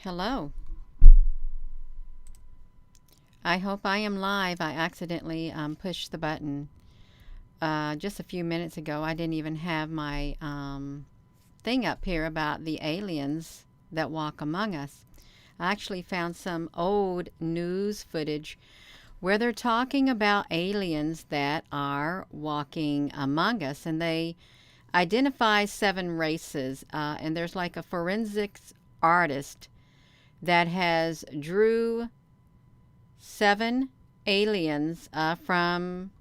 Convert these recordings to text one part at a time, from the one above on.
Hello. I hope I am live. I accidentally pushed the button just a few minutes ago. I didn't even have my thing up here about the aliens that walk among us. I actually found some old news footage where they're talking about aliens that are walking among us, and they identify 7 races, and there's like a forensics artist that has drew 7 aliens from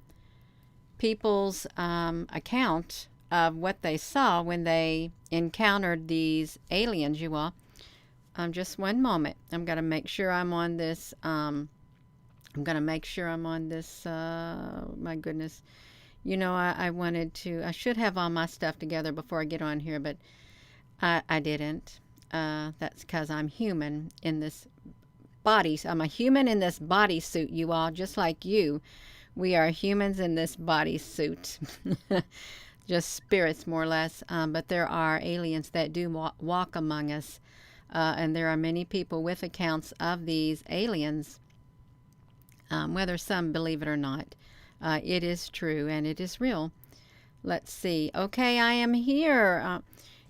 people's account of what they saw when they encountered these aliens, you all. Just one moment. I'm going to make sure I'm on this. My goodness. You know, I should have all my stuff together before I get on here, but I didn't. That's because I'm human in this body. I'm a human in this bodysuit, you all, just like you. We are humans in this bodysuit. Just spirits, more or less. But there are aliens that do walk among us. And there are many people with accounts of these aliens, whether some believe it or not. It is true and it is real. Let's see. Okay, I am here.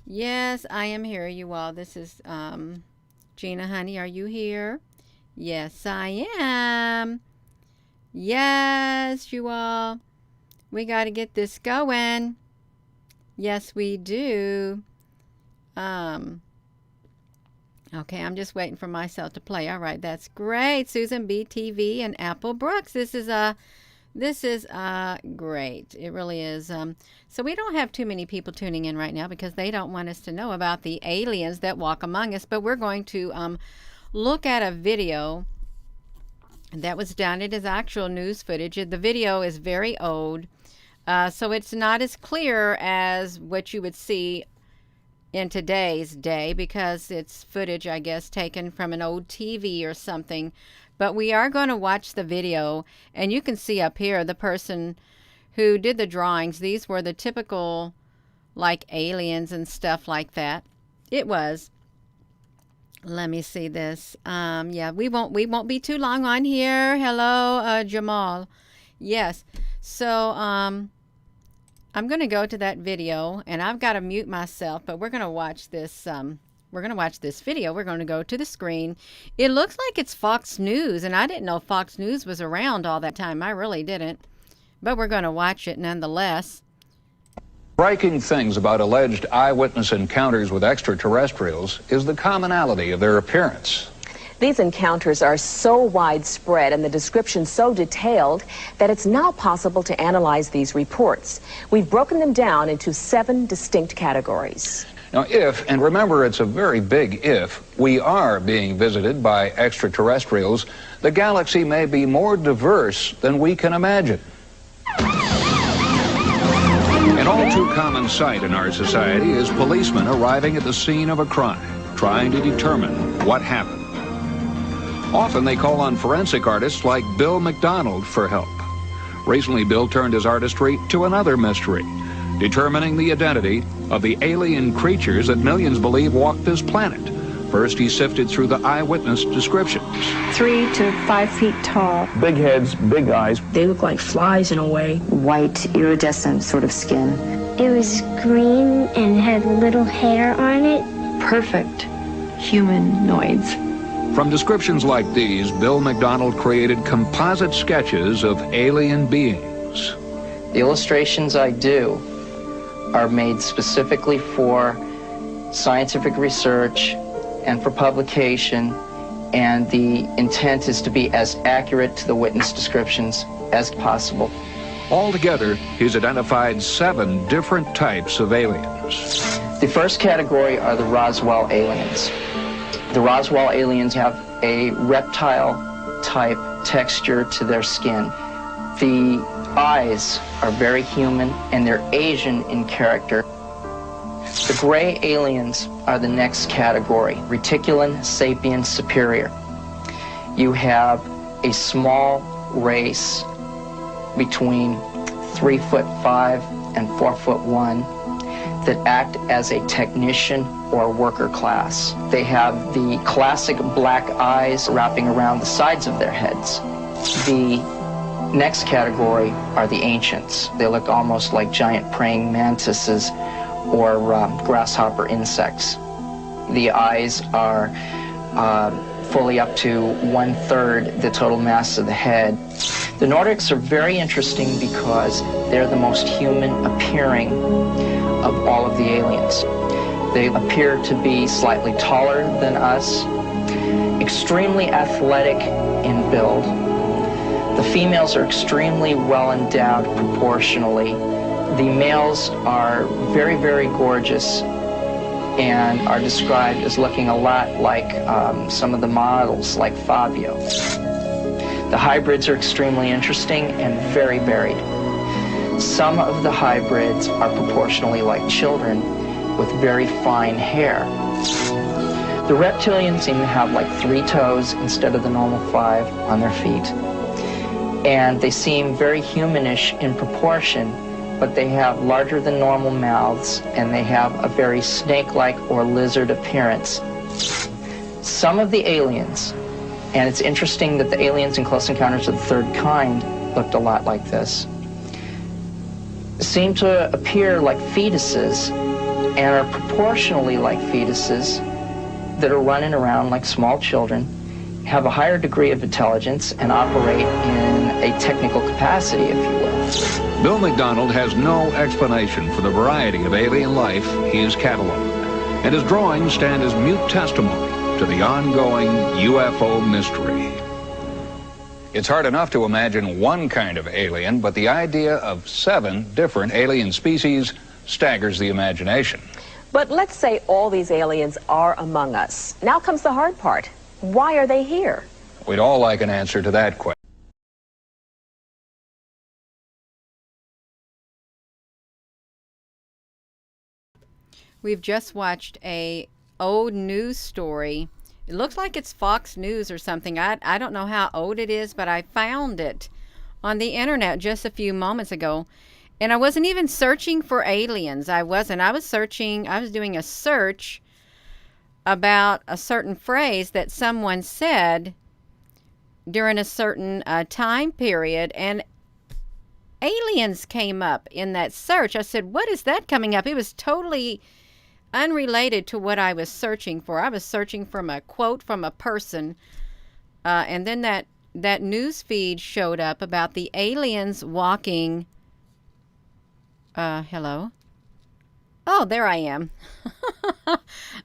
Yes, I am here, you all. This is Gina, honey. Are you here? Yes, I am. Yes, you all. We got to get this going. Yes, we do. Okay, I'm just waiting for myself to play. All right, that's great. Susan BTV and Apple Brooks. This is great. It really is. So we don't have too many people tuning in right now because they don't want us to know about the aliens that walk among us. But we're going to look at a video that was done. It is actual news footage. The video is very old, so it's not as clear as what you would see in today's day because it's footage, I guess, taken from an old TV or something. But we are going to watch the video, and you can see up here the person who did the drawings. These were the typical, like, aliens and stuff like that. It was. Let me see this. Yeah, we won't be too long on here. Hello, Jamal. Yes. So, I'm going to go to that video, and I've got to mute myself, but we're going to watch this. We're going to watch this video. We're going to go to the screen. It looks like it's Fox News, and I didn't know Fox News was around all that time. I really didn't. But we're going to watch it nonetheless. Striking things about alleged eyewitness encounters with extraterrestrials is the commonality of their appearance. These encounters are so widespread and the description so detailed that it's now possible to analyze these reports. We've broken them down into 7 distinct categories. Now, if, and remember it's a very big if, we are being visited by extraterrestrials, the galaxy may be more diverse than we can imagine. An all too common sight in our society is policemen arriving at the scene of a crime, trying to determine what happened. Often they call on forensic artists like Bill McDonald for help. Recently, Bill turned his artistry to another mystery, determining the identity of the alien creatures that millions believe walk this planet. First, he sifted through the eyewitness descriptions. 3 to 5 feet tall. Big heads, big eyes. They look like flies in a way. White, iridescent sort of skin. It was green and had little hair on it. Perfect humanoids. From descriptions like these, Bill McDonald created composite sketches of alien beings. The illustrations I do are made specifically for scientific research and for publication, and the intent is to be as accurate to the witness descriptions as possible. Altogether, he's identified 7 different types of aliens. The first category are the Roswell aliens. The Roswell aliens have a reptile-type texture to their skin. The eyes are very human, and they're Asian in character. The gray aliens are the next category, Reticulan sapiens superior. You have a small race between 3'5" and 4'1". that act as a technician or worker class. They have the classic black eyes wrapping around the sides of their heads. The next category are the ancients. They look almost like giant praying mantises or grasshopper insects. The eyes are fully up to 1/3 the total mass of the head. The Nordics are very interesting because they're the most human appearing of all of the aliens. They appear to be slightly taller than us, extremely athletic in build. The females are extremely well endowed proportionally. The males are very, very gorgeous and are described as looking a lot like some of the models, like Fabio. The hybrids are extremely interesting and very varied. Some of the hybrids are proportionally like children with very fine hair. The reptilians seem to have like 3 toes instead of the normal 5 on their feet. And they seem very humanish in proportion, but they have larger than normal mouths, and they have a very snake-like or lizard appearance. Some of the aliens, and it's interesting that the aliens in Close Encounters of the Third Kind looked a lot like this, seem to appear like fetuses and are proportionally like fetuses that are running around like small children, have a higher degree of intelligence, and operate in a technical capacity, if you will. Bill McDonald has no explanation for the variety of alien life he has cataloged, and his drawings stand as mute testimony to the ongoing UFO mystery. It's hard enough to imagine one kind of alien, but the idea of 7 different alien species staggers the imagination. But let's say all these aliens are among us. Now comes the hard part. Why are they here? We'd all like an answer to that question. We've just watched a old news story. It looks like it's Fox News or something. I don't know how old it is, but I found it on the internet just a few moments ago. And I wasn't even searching for aliens. I was doing a search about a certain phrase that someone said during a certain time period, and aliens came up in that search. I said, what is that coming up? It was totally unrelated to what I was searching for. I was searching from a quote from a person, and then that news feed showed up about the aliens walking. Hello? Oh, there I am.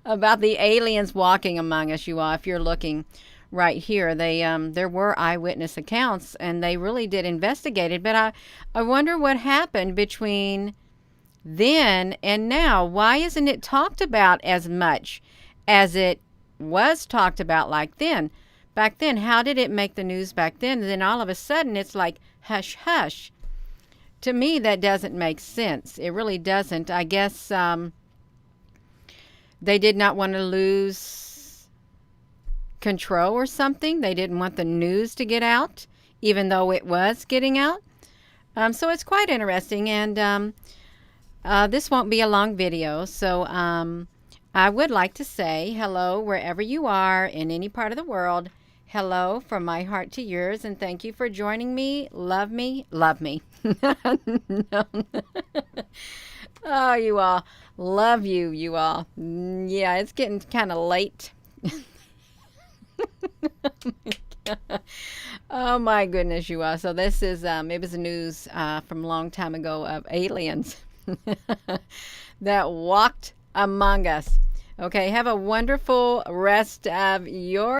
About the aliens walking among us, you all. If you're looking right here, there were eyewitness accounts, and they really did investigate it. But I wonder what happened between then and now. Why isn't it talked about as much as it was talked about back then? How did it make the news back then? And then all of a sudden it's like hush hush. To me, that doesn't make sense. It really doesn't. I guess they did not want to lose control or something. They didn't want the news to get out, even though it was getting out. So it's quite interesting, and this won't be a long video. So I would like to say hello wherever you are in any part of the world. Hello from my heart to yours, and thank you for joining me. Love me. Love me. No. Oh, you all. Love you, you all. Yeah, it's getting kind of late. Oh my goodness, you all. So this is, it was news from a long time ago of aliens that walked among us. Okay, have a wonderful rest of your